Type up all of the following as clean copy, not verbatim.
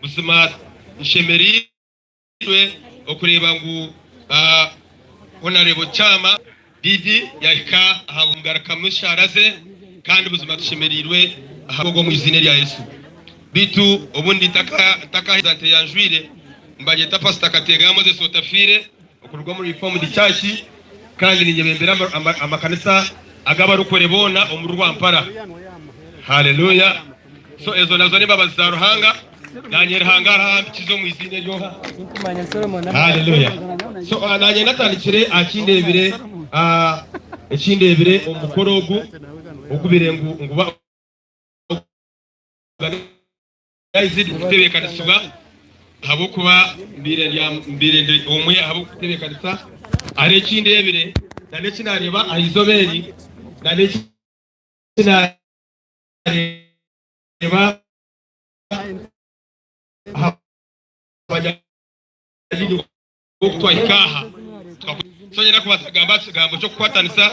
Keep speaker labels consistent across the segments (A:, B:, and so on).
A: busima nshemeri okureba ngo Honorable Chama Didi yahika ahabungara kamusharaze kandi ubuzima tushemerirwe ahabwo mu izina rya Yesu bitu obundi taka hezante yanjwire mbaje tapasta katega Moses Otafire okurwa muri reform dichachi kandi ninyebembera amakanisa agaba rukore bona omurwa mpara. Haleluya. So ezo nazo niba bazaruhanga na Nyeihanga kizo mu izina ryo. Haleluya. So nanye natandikire akindebire ekindebire omukorogu okubirengu nguba izidi kutebekanisuba habo kuba mbirende omwe habo kutebekanisa ari ekindebire nane kinareba ahizoberi nane kinareba abajya okutwahikaha sonyera kubasagamba cyo kwatanisa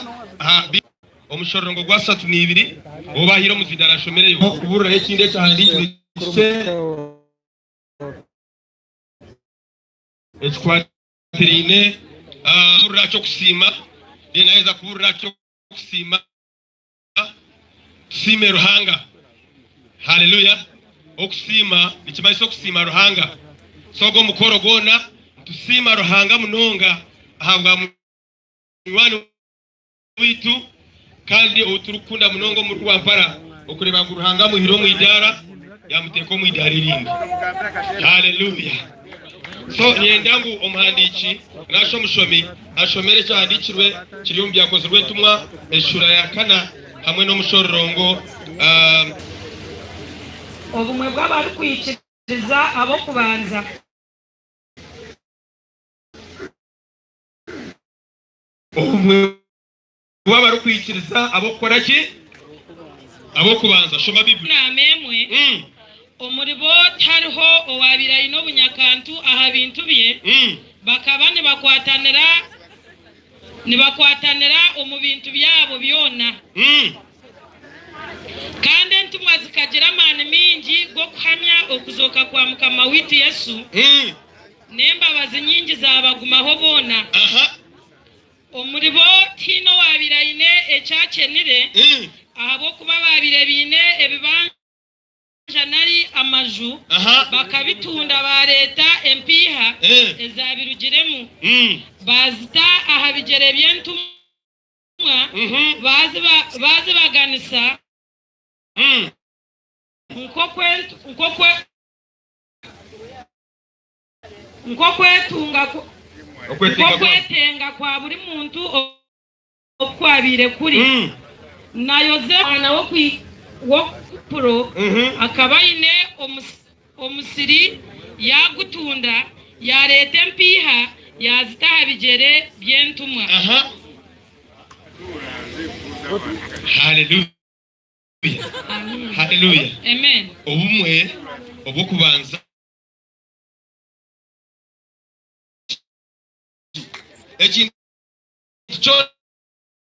A: omushorongo gwa 32 obahiro muzindara shomereyo kubura ekinde cyahandi ekwatirine kubura cyo kusima ninaweza kubura cyo kusima sime ruhanga. Haleluya. Okusima nikimayiso kusima ruhanga sogo mukoro gona tusima ruhanga munonga ahabwa mwani witu kandi uturukunda munongo mu rwampara okureba guruhanga mu hiro mu idara yamuteko mu idara irindi. Haleluya. So nyendangu omuhandiki nasho mushomi ashomere cyandikirwe kiriyumbi yakozwe tumwa eshura ya kana hamwe no mushorongo
B: obumwe bw'abari kwikiriza abo kubanza
A: obumwe bw'abari kwikiriza abo koraki abo kubanza shoma Biblia
B: namemwe omuribo tariho owabira ino bunyakantu aha bintu bye bakaba nibakwatanira omu bintu byabo byona kandi ntumwa zikagira amani mingi go kuhamya okuzoka kwa mukama witu Yesu nembabazi nyingi zabagumaho bona. Omuribo tino wabirayine echakenire ahabo kuba babirebine ebibanja nari amaju bakabitunda ba leta empiha ezabirugiremu bazita ahabigere byentumwa bazi baganisa nkokwetenga kwa buri muntu okwabire kuri na Yozefu na wo pro akabaine omusiri yagutunda ya leta mpiha yazita bigere byentumwa.
A: Haleluya. Haleluya.
B: Amen.
A: Obumwe obukubanza ekintu cyo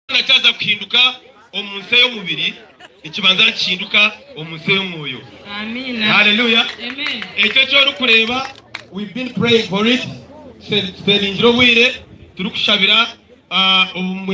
A: nacaza kuhinduka omunsi y'omubiri ikibanza kihinduka omunsi y'omwoyo.
B: Amen.
A: Haleluya.
B: Amen.
A: Ekyo cyo rukureba we've been praying for it. Selinjiro wire turukushabira obumwe